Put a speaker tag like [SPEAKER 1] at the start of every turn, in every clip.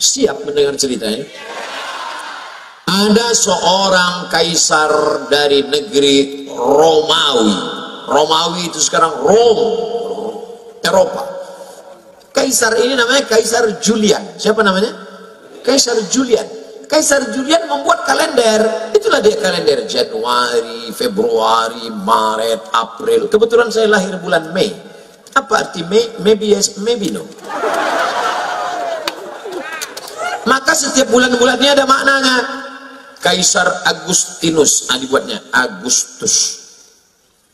[SPEAKER 1] Siap mendengar ceritanya? Ada seorang kaisar dari negeri Romawi. Romawi itu sekarang Rome, Eropa. Kaisar ini namanya Kaisar Julian. Siapa namanya? Kaisar Julian. Kaisar Julian membuat kalender. Itulah dia kalender Januari, Februari, Maret, April. Kebetulan saya lahir bulan Mei. Apa arti Mei? Maybe yes, maybe no. Maka setiap bulan-bulannya ada maknanya. Kaisar Agustinus, dibuatnya Agustus.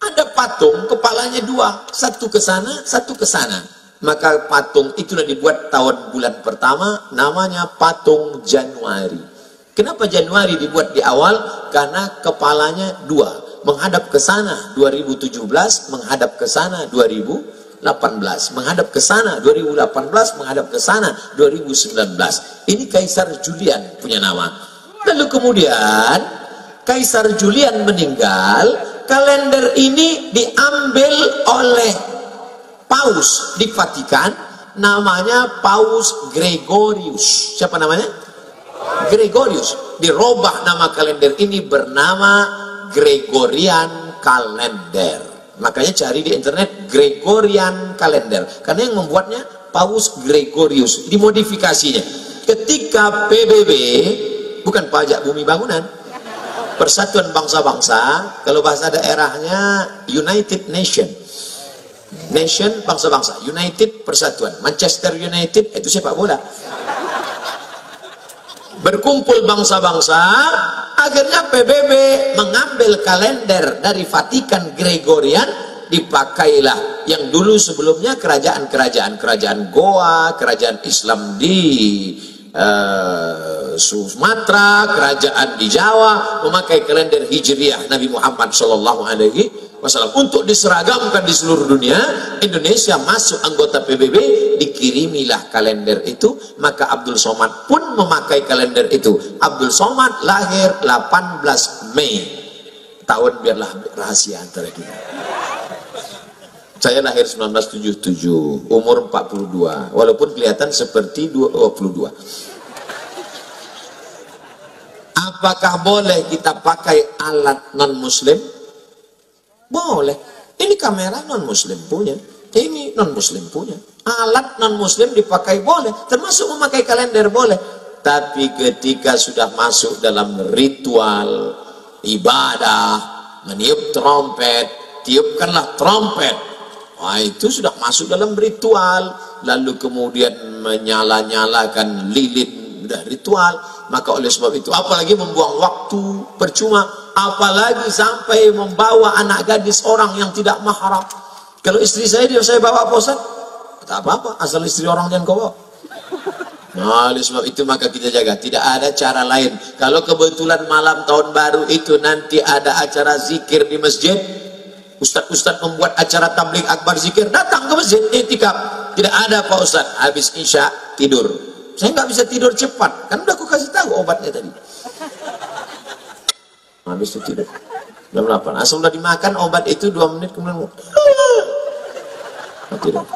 [SPEAKER 1] Ada patung, kepalanya dua, satu ke sana, satu ke sana. Maka patung itulah dibuat tahun bulan pertama, namanya patung Januari. Kenapa Januari dibuat di awal? Karena kepalanya dua, menghadap ke sana 2017, menghadap ke sana 2018, menghadap ke sana 2018, menghadap ke sana 2019. Ini Kaisar Julian punya nama. Lalu kemudian Kaisar Julian meninggal, kalender ini diambil oleh Paus di Vatikan, namanya Paus Gregorius. Siapa namanya? Gregorius. Dirubah nama kalender ini bernama Gregorian Kalender. Makanya cari di internet Gregorian Kalender, karena yang membuatnya Paus Gregorius. Dimodifikasinya ketika PBB, bukan pajak bumi bangunan, Persatuan Bangsa-Bangsa, kalau bahasa daerahnya United Nation, Nation bangsa-bangsa, United persatuan, Manchester United itu sepak bola. Berkumpul bangsa-bangsa, akhirnya PBB mengambil kalender dari Vatikan Gregorian, dipakailah yang dulu sebelumnya kerajaan Goa, kerajaan Islam di Sumatera, kerajaan di Jawa memakai kalender Hijriah Nabi Muhammad SAW untuk diseragamkan di seluruh dunia. Indonesia masuk anggota PBB, dikirimilah kalender itu. Maka Abdul Somad pun memakai kalender itu. Abdul Somad lahir 18 Mei. Tahun biarlah rahasia antara kita. Saya lahir 1977, umur 42, walaupun kelihatan seperti 22. Apakah boleh kita pakai alat non-muslim? Boleh. Ini kamera non-muslim punya, ini non-muslim punya. Alat non-muslim dipakai boleh, termasuk memakai kalender boleh. Tapi ketika sudah masuk dalam ritual ibadah, meniup trompet, tiupkanlah trompet, wah, itu sudah masuk dalam ritual. Lalu kemudian menyala-nyalakan lilin, sudah ritual. Maka oleh sebab itu, apalagi membuang waktu percuma, apalagi sampai membawa anak gadis orang yang tidak mahram. Kalau istri saya bawa Pak Ustaz, tak apa-apa, asal istri orang jangan kau bawa. Nah, oleh sebab itu maka kita jaga, tidak ada cara lain. Kalau kebetulan malam tahun baru itu nanti ada acara zikir di masjid, Ustaz-ustaz membuat acara tabligh akbar zikir, datang ke masjid, iktikaf. Tidak ada Pak Ustaz, habis isya tidur. Saya nggak bisa tidur cepat, kan udah aku kasih tahu obatnya tadi. Habis itu tidur jam 8, asal udah dimakan obat itu 2 menit kemudian tidur.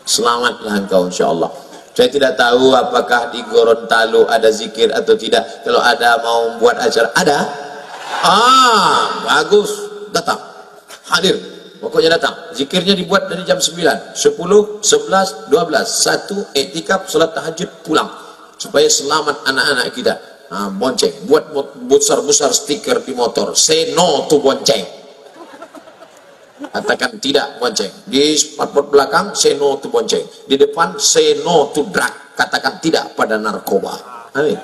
[SPEAKER 1] Selamatlah engkau insyaallah. Saya tidak tahu apakah di Gorontalo ada zikir atau tidak. Kalau ada mau membuat acara, ada? Bagus, datang, hadir. Pokoknya datang. Zikirnya dibuat dari jam 9, 10, 11, 12, 1 iktikaf, salat tahajud, pulang. Supaya selamat anak-anak kita. Bonceng, buat besar-besar stiker di motor, say no to bonceng, katakan tidak bonceng. Di spotboard belakang say no to bonceng, di depan say no to drug, katakan tidak pada narkoba. Amin.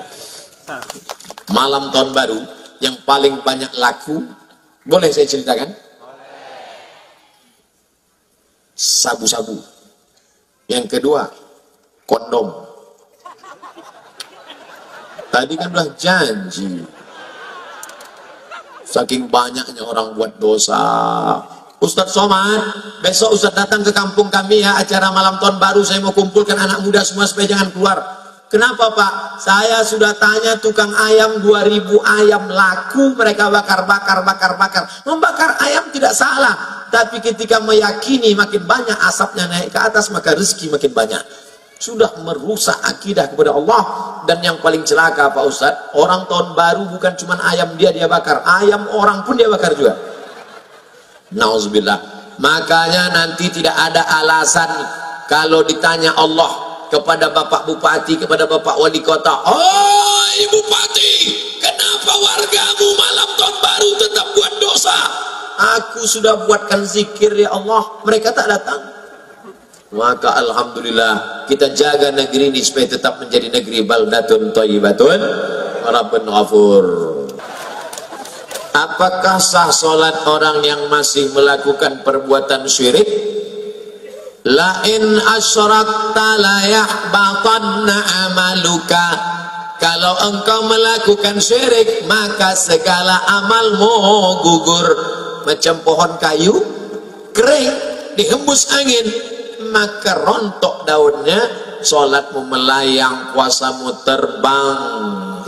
[SPEAKER 1] Malam tahun baru yang paling banyak laku, boleh saya ceritakan? Sabu-sabu. Yang kedua, kondom. Tadi kan udah janji. Saking banyaknya orang buat dosa. Ustadz Somad, besok Ustadz datang ke kampung kami ya, acara malam tahun baru, saya mau kumpulkan anak muda semua supaya jangan keluar. Kenapa Pak? Saya sudah tanya tukang ayam, 2000 ayam laku, mereka bakar. Membakar ayam tidak salah, tapi ketika meyakini makin banyak asapnya naik ke atas, maka rezeki makin banyak. sudah merusak akidah kepada Allah. Dan yang paling celaka Pak Ustadz, orang tahun baru bukan cuma ayam dia bakar, ayam orang pun dia bakar juga. Nauzubillah. Makanya nanti tidak ada alasan kalau ditanya Allah kepada Bapak Bupati, kepada Bapak Wali Kota, "Oi Bupati, kenapa wargamu malam tahun baru tetap buat dosa?" Aku sudah buatkan zikir ya Allah, mereka tak datang. Maka alhamdulillah kita jaga negeri ini supaya tetap menjadi negeri baldatun thayyibatun rabbun ghafur. Apakah sah sholat orang yang masih melakukan perbuatan syirik? La in asyrakta la yahbatanna amaluka. Kalau engkau melakukan syirik, maka segala amalmu gugur. Macam pohon kayu kering dihembus angin, maka rontok daunnya, sholatmu melayang, puasamu terbang,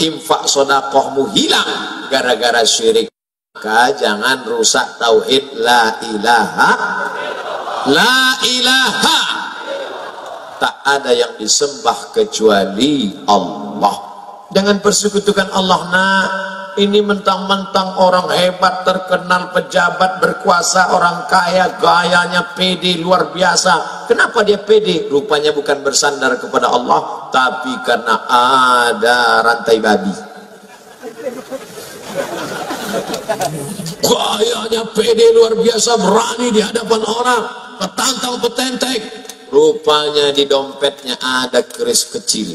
[SPEAKER 1] infak sodakohmu hilang gara-gara syirik. Maka jangan rusak tauhid la ilaha, la ilaha, tak ada yang disembah kecuali Allah. Jangan persekutukan Allah. Nah, ini mentang-mentang orang hebat, terkenal, pejabat, berkuasa, orang kaya, gayanya pede luar biasa. Kenapa dia pede? Rupanya bukan bersandar kepada Allah, tapi karena ada rantai babi. Gayanya pede luar biasa, berani di hadapan orang, petantang petentek. Rupanya di dompetnya ada keris kecil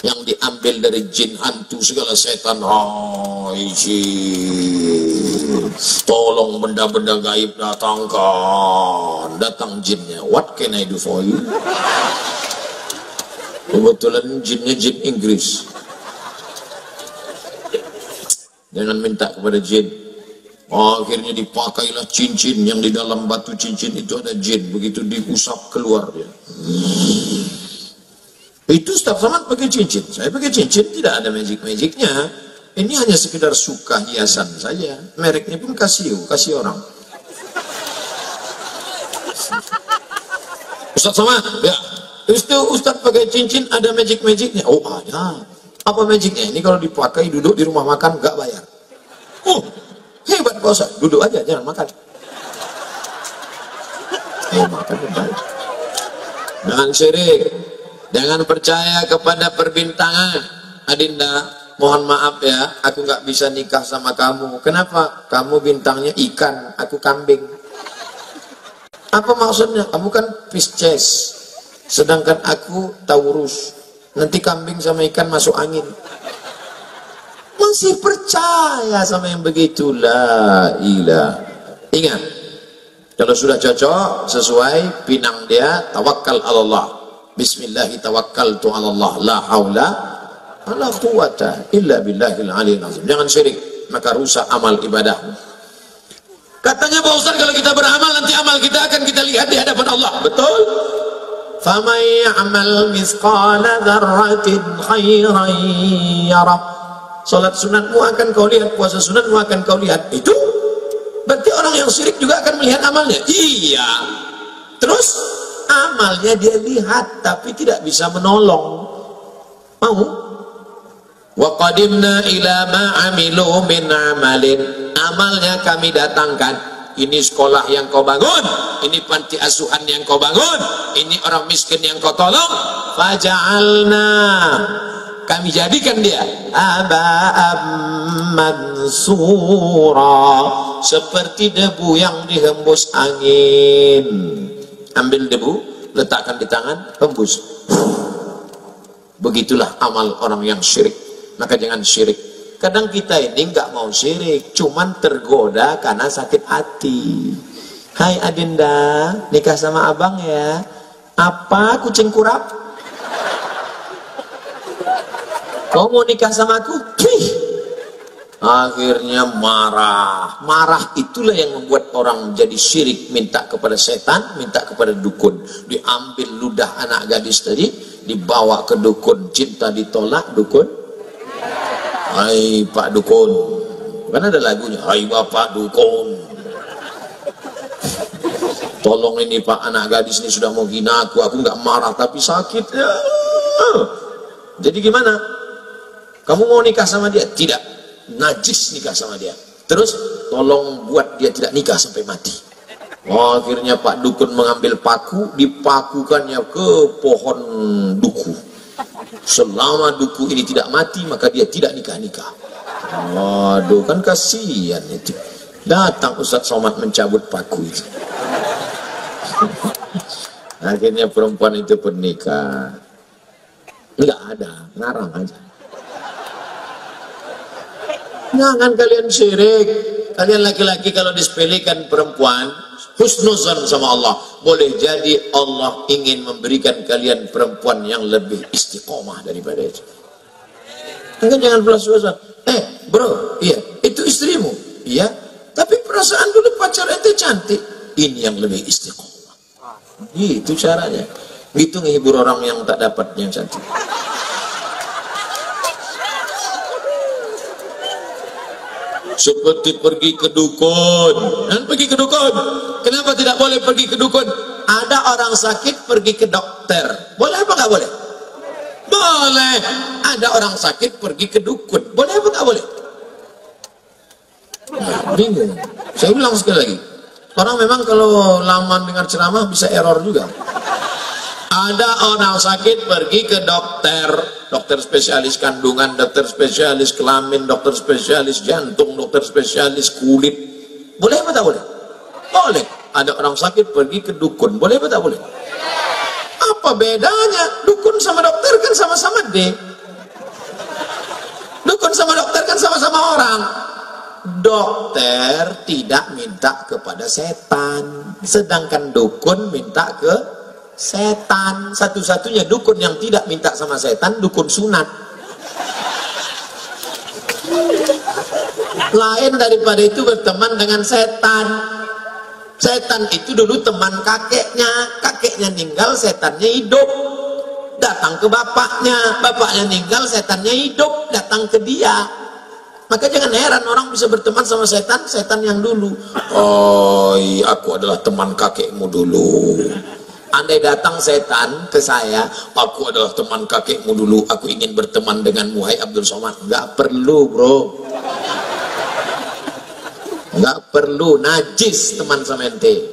[SPEAKER 1] yang diambil dari jin, hantu, segala setan. Hai jin, tolong benda-benda gaib datangkan. Datang jinnya, what can I do for you? Kebetulan jinnya jin Inggris. Jangan minta kepada jin. Akhirnya dipakailah cincin yang di dalam batu cincin itu ada jin. Begitu diusap keluar dia. Itu Ustaz Somad pakai cincin, saya pakai cincin, tidak ada magic-magicnya. Ini hanya sekedar suka hiasan saja. Mereknya pun kasih orang. Ustaz Somad, ya, itu Ustaz pakai cincin ada magic-magicnya. Oh ada. Apa magicnya? Ini kalau dipakai duduk di rumah makan nggak bayar. Oh hebat Pak Ustaz, duduk aja jangan makan. Makan benar. Jangan syirik. Jangan percaya kepada perbintangan. Adinda, mohon maaf ya, aku nggak bisa nikah sama kamu. Kenapa? Kamu bintangnya ikan, aku kambing. Apa maksudnya? Kamu kan Pisces, sedangkan aku Taurus. Nanti kambing sama ikan masuk angin. Masih percaya sama yang begitulah. Ilah. Ingat, kalau sudah cocok, sesuai pinang dia, tawakal Allah. Bismillahi tawakkaltu ala Allah, la haula wala quwata illa billahil aliyil azim. Jangan syirik, maka rusak amal ibadahmu. Katanya Pak Ustaz, kalau kita beramal nanti amal kita akan kita lihat di hadapan Allah. Betul? Faman ya'mal mithqala dzarratin khairan yarah. Salat sunatmu akan kau lihat, puasa sunatmu akan kau lihat. Itu berarti orang yang syirik juga akan melihat amalnya. Iya. Terus amalnya dia lihat tapi tidak bisa menolong. Mau? Wa qadimna ila ma amilu min amalin. Amalnya kami datangkan. Ini sekolah yang kau bangun, ini panti asuhan yang kau bangun, ini orang miskin yang kau tolong. Faja'alna, kami jadikan dia aba'am mansura, seperti debu yang dihembus angin. Ambil debu, letakkan di tangan, hembus. Begitulah amal orang yang syirik. Maka jangan syirik. Kadang kita ini nggak mau syirik, cuman tergoda karena sakit hati. Hai Adinda, nikah sama abang ya. Apa kucing kurap? Kau mau nikah sama aku? Akhirnya marah. Marah itulah yang membuat orang jadi syirik, minta kepada setan, minta kepada dukun. Diambil ludah anak gadis tadi, dibawa ke dukun. Cinta ditolak, dukun. Hai Pak Dukun. Kan ada lagunya, hai Bapak Dukun. Tolong ini Pak, anak gadis ini sudah mau hina aku nggak marah tapi sakit ya. Jadi gimana? Kamu mau nikah sama dia? Tidak, najis nikah sama dia. Terus tolong buat dia tidak nikah sampai mati. Oh, akhirnya Pak Dukun mengambil paku, dipakukannya ke pohon duku. Selama duku ini tidak mati, maka dia tidak nikah-nikah. Waduh, kan kasihan itu. Datang Ustadz Somad mencabut paku itu. Akhirnya perempuan itu pun nikah. Enggak ada, ngarang aja. Jangan kalian syirik. Kalian laki-laki kalau disepelekan perempuan, husnuzan sama Allah. Boleh jadi Allah ingin memberikan kalian perempuan yang lebih istiqomah daripada itu. Mungkin jangan belas-belasan. Bro, iya, itu istrimu. Iya, tapi perasaan dulu pacar ente cantik. Ini yang lebih istiqomah. Itu caranya. Gitu ngehibur orang yang tak dapat yang cantik. Seperti pergi ke dukun. Dan pergi ke dukun. Kenapa tidak boleh pergi ke dukun? Ada orang sakit pergi ke dokter. Boleh apa nggak boleh? Boleh. Ada orang sakit pergi ke dukun. Boleh apa nggak boleh? Nah, bingung. Saya ulang sekali lagi. Orang memang kalau lama dengar ceramah bisa error juga. Ada orang sakit pergi ke dokter, dokter spesialis kandungan, dokter spesialis kelamin, dokter spesialis jantung, dokter spesialis kulit. Boleh apa tak boleh? Boleh. Ada orang sakit pergi ke dukun. Boleh apa tak boleh? Apa bedanya? Dukun sama dokter kan sama-sama D. Dukun sama dokter kan sama-sama orang. Dokter tidak minta kepada setan, sedangkan dukun minta ke setan. Satu-satunya dukun yang tidak minta sama setan, dukun sunat. Lain daripada itu berteman dengan setan. Setan itu dulu teman kakeknya meninggal, setannya hidup, datang ke bapaknya meninggal, setannya hidup, datang ke dia. Maka jangan heran orang bisa berteman sama setan yang dulu. Oh, aku adalah teman kakekmu dulu. Andai datang setan ke saya, aku adalah teman kakekmu dulu, aku ingin berteman denganmu, hai Abdul Somad. Nggak perlu, bro. Nggak perlu, najis teman sama ente.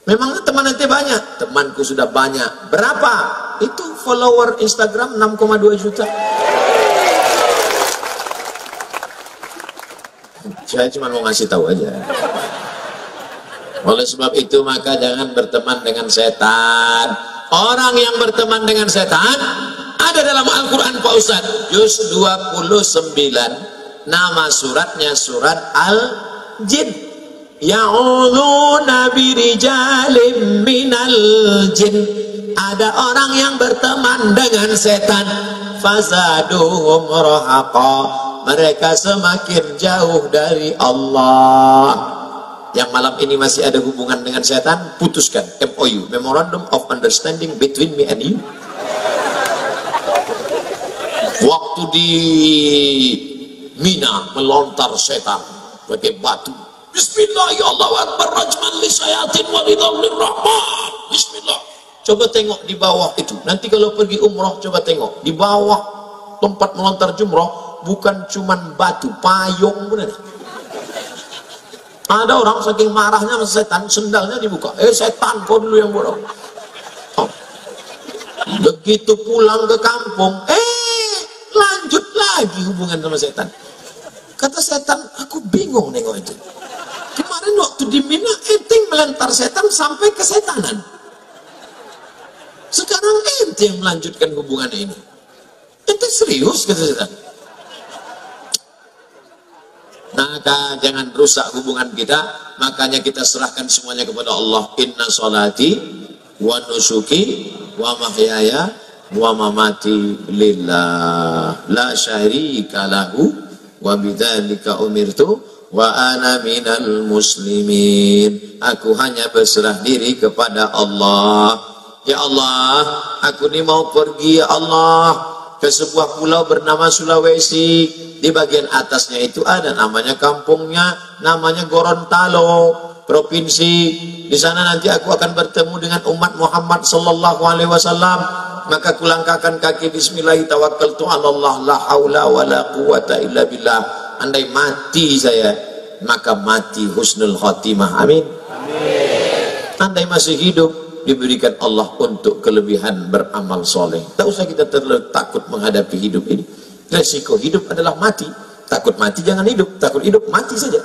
[SPEAKER 1] Memangnya teman ente banyak? Temanku sudah banyak. Berapa? Itu follower Instagram 6,2 juta. Saya cuma mau ngasih tahu aja. Oleh sebab itu maka jangan berteman dengan setan. Orang yang berteman dengan setan ada dalam Al-Quran Pak Ustadz, juz 29, nama suratnya surat Al-Jin. Ya'udzuuna birijalim minal jin. Ada orang yang berteman dengan setan, fazaduhum rahaqa, mereka semakin jauh dari Allah. Yang malam ini masih ada hubungan dengan setan, putuskan MOU, Memorandum of Understanding between me and you. Waktu di Mina melontar setan pakai batu, Bismillah ya Allah akbar rajman li sayatin walidhallir rahman. Bismillah. Coba tengok di bawah itu. Nanti kalau pergi umroh coba tengok di bawah tempat melontar jumroh, bukan cuman batu, payung pun ada. Ada orang saking marahnya sama setan, sendalnya dibuka. Setan, kau dulu yang bodoh. Oh. Begitu pulang ke kampung, lanjut lagi hubungan sama setan. Kata setan, aku bingung nengok itu. Kemarin waktu di Mina, ente melantar setan sampai ke setanan. Sekarang ente yang melanjutkan hubungan ini. Ente serius, kata setan. Maka jangan rusak hubungan kita, makanya kita serahkan semuanya kepada Allah. Inna sholati wa nusuki wa mahyaya wa mamati lillah la syarika lahu wa bidzalika umirtu wa ana minal muslimin. Aku hanya berserah diri kepada Allah. Ya Allah, aku ini mau pergi ya Allah ke sebuah pulau bernama Sulawesi. Di bagian atasnya itu ada namanya kampungnya, namanya Gorontalo. provinsi. Di sana nanti aku akan bertemu dengan umat Muhammad sallallahu alaihi wasallam. Maka kulangkahkan kaki bismillah tawakkaltu 'ala Allah la haula wala quwata illa billah. Andai mati saya, maka mati husnul khatimah. Amin. Amin. Andai masih hidup, diberikan Allah untuk kelebihan beramal soleh. Tak usah kita terlalu takut menghadapi hidup ini. Resiko hidup adalah mati. Takut mati jangan hidup, takut hidup mati saja.